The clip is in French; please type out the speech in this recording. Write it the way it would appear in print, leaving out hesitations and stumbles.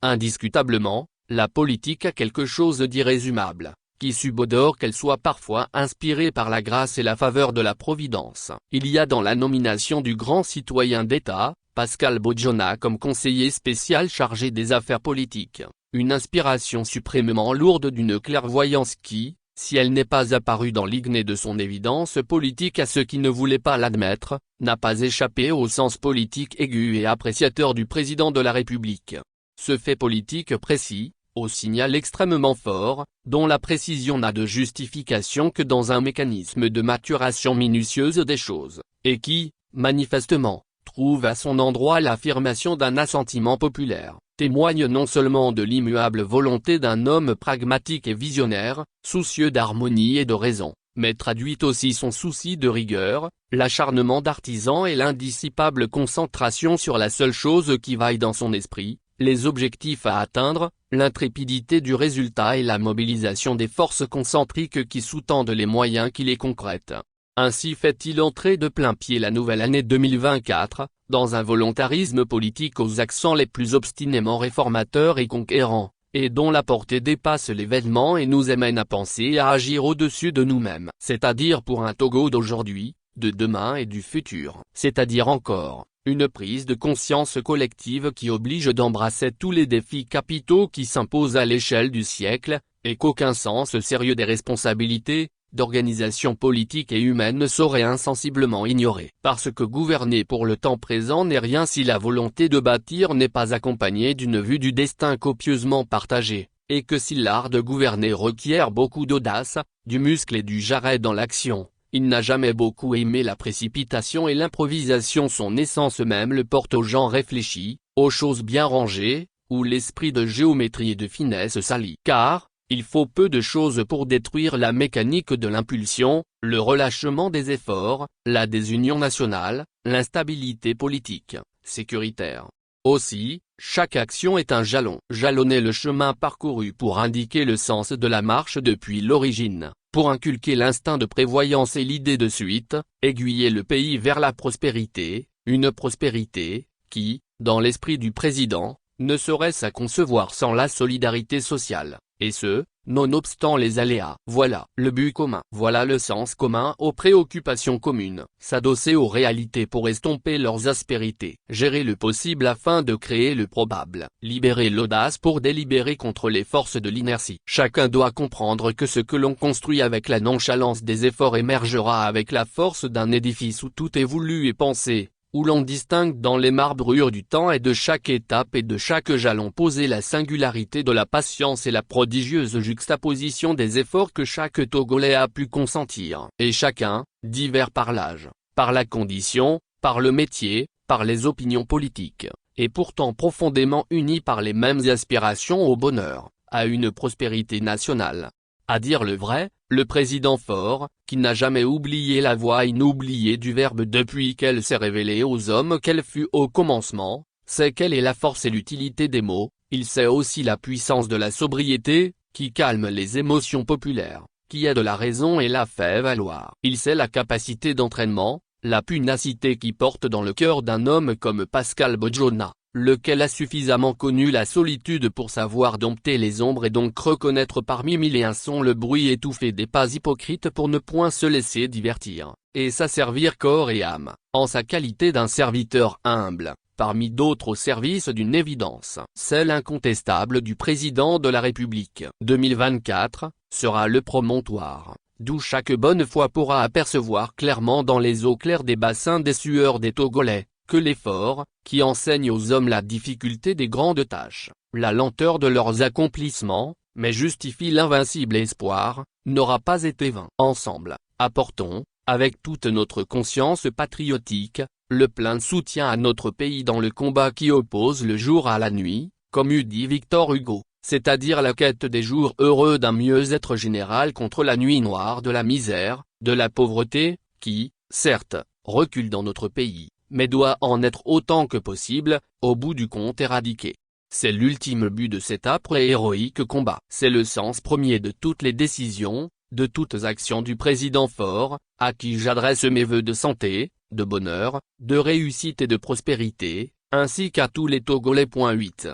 Indiscutablement, la politique a quelque chose d'irrésumable, qui subodore qu'elle soit parfois inspirée par la grâce et la faveur de la Providence. Il y a dans la nomination du grand citoyen d'État, Pascal Bodjona comme conseiller spécial chargé des affaires politiques, une inspiration suprêmement lourde d'une clairvoyance qui, si elle n'est pas apparue dans l'ignée de son évidence politique à ceux qui ne voulaient pas l'admettre, n'a pas échappé au sens politique aigu et appréciateur du président de la République. Ce fait politique précis, au signal extrêmement fort, dont la précision n'a de justification que dans un mécanisme de maturation minutieuse des choses, et qui, manifestement, trouve à son endroit l'affirmation d'un assentiment populaire, témoigne non seulement de l'immuable volonté d'un homme pragmatique et visionnaire, soucieux d'harmonie et de raison, mais traduit aussi son souci de rigueur, l'acharnement d'artisan et l'indissipable concentration sur la seule chose qui vaille dans son esprit, les objectifs à atteindre, l'intrépidité du résultat et la mobilisation des forces concentriques qui sous-tendent les moyens qui les concrètent. Ainsi fait-il entrer de plein pied la nouvelle année 2024, dans un volontarisme politique aux accents les plus obstinément réformateurs et conquérants, et dont la portée dépasse l'événement et nous amène à penser et à agir au-dessus de nous-mêmes. C'est-à-dire pour un Togo d'aujourd'hui, de demain et du futur. C'est-à-dire encore, une prise de conscience collective qui oblige d'embrasser tous les défis capitaux qui s'imposent à l'échelle du siècle, et qu'aucun sens sérieux des responsabilités, d'organisation politique et humaine ne saurait insensiblement ignorer. Parce que gouverner pour le temps présent n'est rien si la volonté de bâtir n'est pas accompagnée d'une vue du destin copieusement partagée, et que si l'art de gouverner requiert beaucoup d'audace, du muscle et du jarret dans l'action, il n'a jamais beaucoup aimé la précipitation et l'improvisation. Son essence même le porte aux gens réfléchis, aux choses bien rangées, où l'esprit de géométrie et de finesse s'allie. Car, il faut peu de choses pour détruire la mécanique de l'impulsion, le relâchement des efforts, la désunion nationale, l'instabilité politique, sécuritaire. Aussi, chaque action est un jalon. Jalonner le chemin parcouru pour indiquer le sens de la marche depuis l'origine, pour inculquer l'instinct de prévoyance et l'idée de suite, aiguiller le pays vers la prospérité, une prospérité, qui, dans l'esprit du président, ne saurait se concevoir sans la solidarité sociale. Et ce, nonobstant les aléas. Voilà le but commun. Voilà le sens commun aux préoccupations communes. S'adosser aux réalités pour estomper leurs aspérités. Gérer le possible afin de créer le probable. Libérer l'audace pour délibérer contre les forces de l'inertie. Chacun doit comprendre que ce que l'on construit avec la nonchalance des efforts émergera avec la force d'un édifice où tout est voulu et pensé, où l'on distingue dans les marbrures du temps et de chaque étape et de chaque jalon posé la singularité de la patience et la prodigieuse juxtaposition des efforts que chaque Togolais a pu consentir. Et chacun, divers par l'âge, par la condition, par le métier, par les opinions politiques, et pourtant profondément unis par les mêmes aspirations au bonheur, à une prospérité nationale. À dire le vrai, le président fort, qui n'a jamais oublié la voix inoubliée du Verbe depuis qu'elle s'est révélée aux hommes qu'elle fut au commencement, sait quelle est la force et l'utilité des mots, il sait aussi la puissance de la sobriété, qui calme les émotions populaires, qui aide la raison et la fait valoir. Il sait la capacité d'entraînement, la punacité qui porte dans le cœur d'un homme comme Pascal Bodjona, lequel a suffisamment connu la solitude pour savoir dompter les ombres et donc reconnaître parmi mille et un sons le bruit étouffé des pas hypocrites pour ne point se laisser divertir, et s'asservir corps et âme, en sa qualité d'un serviteur humble, parmi d'autres au service d'une évidence, celle incontestable du président de la République. 2024, sera le promontoire, d'où chaque bonne foi pourra apercevoir clairement dans les eaux claires des bassins des sueurs des Togolais, que l'effort, qui enseigne aux hommes la difficulté des grandes tâches, la lenteur de leurs accomplissements, mais justifie l'invincible espoir, n'aura pas été vain. Ensemble, apportons, avec toute notre conscience patriotique, le plein soutien à notre pays dans le combat qui oppose le jour à la nuit, comme eût dit Victor Hugo, c'est-à-dire la quête des jours heureux d'un mieux-être général contre la nuit noire de la misère, de la pauvreté, qui, certes, recule dans notre pays, mais doit en être autant que possible, au bout du compte éradiqué. C'est l'ultime but de cet âpre et héroïque combat. C'est le sens premier de toutes les décisions, de toutes actions du président fort, à qui j'adresse mes vœux de santé, de bonheur, de réussite et de prospérité, ainsi qu'à tous les Togolais. 8.